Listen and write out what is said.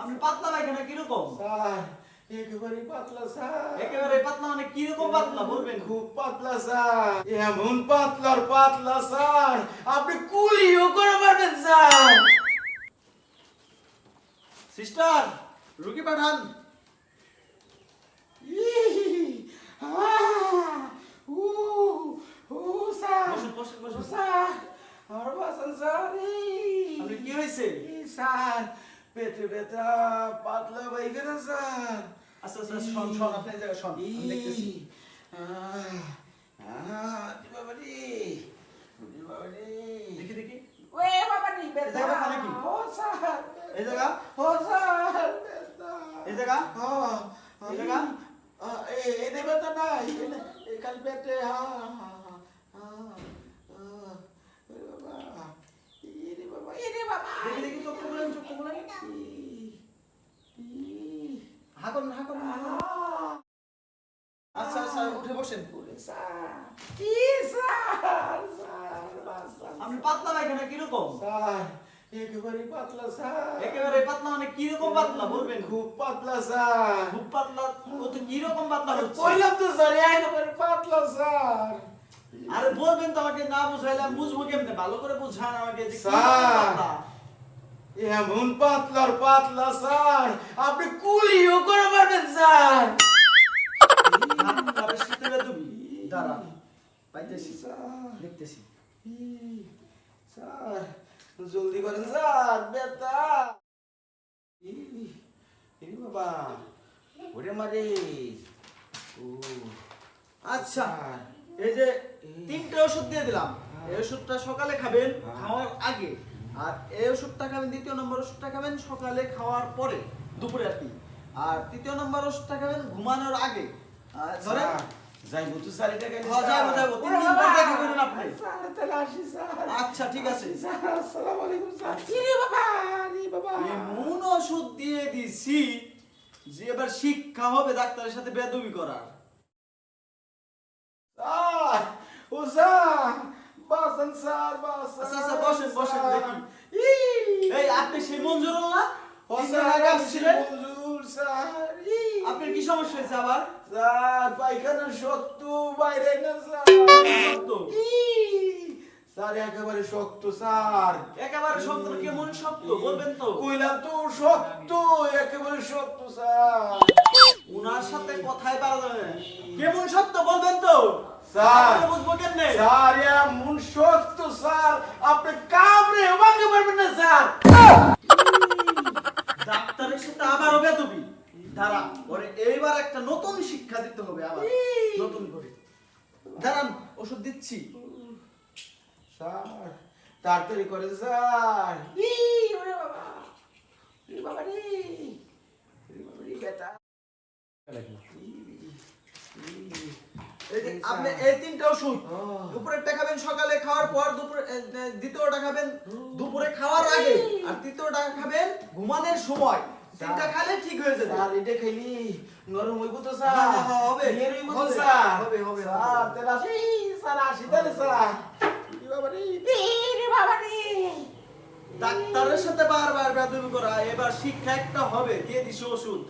আপনি পাতলা পায়খানা কিরকম? স্যার একেবারে পাতলা স্যার। একেবারে পাতলা মানে কিরকম পাতলা বলবেন? খুব পাতলা স্যার, এমন পাতলার পাতলা স্যার আপনি কুলিও করে পারবেন স্যার। সিস্টার রুগী পাঠান। বসুন বসুন বসুন। স্যার আমার বাসন স্যার। আপনি কি হয়েছে? স্যার পেটে ব্যথা, পাতলা পায়খানা স্যার। আচ্ছা আচ্ছা শোন শোন আপনি এই জায়গায় শোন আমি দেখতেছি। বাবারে বাবারে দেখি দেখি ওয়ে বাবারে এই জায়গা খানে কি? ও স্যার এই জায়গা ও স্যার ব্যথা। এই জায়গা এই জায়গা এই দেবে তো নাই এই কাল পেটে দেখি দেখি চোখ খুলেন চোখ খুলেন। হাঁকুন হাঁকুন হাঁকুন। আচ্ছা আচ্ছা উঠে বসেন। আপনি পাতলা পায়খানা কিরকম? স্যার একেবারে পাতলা স্যার। একেবারে পাতলা মানে কিরকম পাতলা বলবেন? খুব পাতলা স্যার। খুব পাতলা ও তো কিরকম পাতলা হচ্ছে? কইলাম তো স্যার একেবারে পাতলা স্যার। আরে বলবেন তো আমাকে, না বুঝাইলে আমি বুঝবো কেমনে? ভালো করে বুঝান আমাকে যে স্যার। কিরকম পাতলা। এমন পাতলার পাতলা স্যার আপনি কুলিও করে পারবেন স্যার। ডাক্তারের সাথে বেদবি। দাঁড়া পাইতেছি স্যার দেখতেছি। স্যার জলদি করেন স্যার ব্যথা। বাবা ওরে মারে ও আচ্ছা এই যে তিনটে ওষুধ দিয়ে দিলাম। এই ওষুধটা সকালে খাবেন খাওয়ার আগে, আর এই ওষুধটা খাবেন, দ্বিতীয় নম্বর ওষুধটা খাবেন সকালে খাওয়ার পরে দুপুরে আর কি, আর তৃতীয় নম্বর ওষুধটা খাবেন ঘুমানোর আগে। ধরেন যাইবো তো স্যার এটা গেলে হ্যাঁ যাবো যাবো 3 দিন পর দেখা করুন আপনি। স্যার তাহলে আসি স্যার। আচ্ছা ঠিক আছে। স্যার আসসালামু আলাইকুম স্যার। রে বাবা রে বাবা এমন ওষুধ দিয়ে দিছি যে এবার শিক্ষা হবে ডাক্তারের সাথে বেদবি করার। স্যার ও স্যার বাসন স্যার বাসন। আচ্ছা আচ্ছা বসেন বসেন দেখি। এই আপনি সেই মঞ্জুরুল না? ও তিন দিন স্যার আগে আসছিলেন। হুজুর স্যার। আপনার কি সমস্যা হয়েছে আবার? স্যার পায়খানা শক্ত বাইরে না স্যার। শক্ত? স্যার একেবারে শক্ত স্যার। একেবারে শক্ত কেমন শক্ত বলবেন তো? কইলাম তো শক্ত একেবারে শক্ত স্যার। উনার সাথে কথাই পারা যাবে না। কেমন শক্ত বলবেন তো? স্যার তাহলে বুঝবো কেমনে? স্যার এমন শক্ত স্যার আপনি কামড়ে ভাঙতে পারবেন না স্যার। ডাক্তারের সাথে আবারও বেদবি। দাঁড়া ওরে এইবার একটা নতুন শিক্ষা দিতে হবে আবার নতুন করে। দাঁড়ান ওষুধ দিচ্ছি। স্যার তাড়াতাড়ি করে স্যার। ওরে বাবা রে বাবা রে বাবা রে বেটা। এই যে আপনি এই তিনটা ওষুধ দুপুরেরটা খাবেন সকালে খাওয়ার পর, দুপুরে দ্বিতীয়টা খাবেন দুপুরে খাওয়ার আগে, আর তৃতীয়টা খাবেন ঘুমানোর সময়। তিনটা খেলে ঠিক হয়ে যাবে। স্যার এটা খাইলি নরম হইব তো স্যার। হ্যাঁ, হ্যাঁ, হবে। ক্লিয়ার হইব তো হবে, স্যার। হবে, হবে, স্যার হবে। তাহলে আসি স্যার আসি তাহলে স্যার। রে বাবা রে রে বাবা রে। ডাক্তারের সাথে বারবার বেদবি করা, এবার শিক্ষা একটা হবে। দিয়ে দিছি ওষুধ।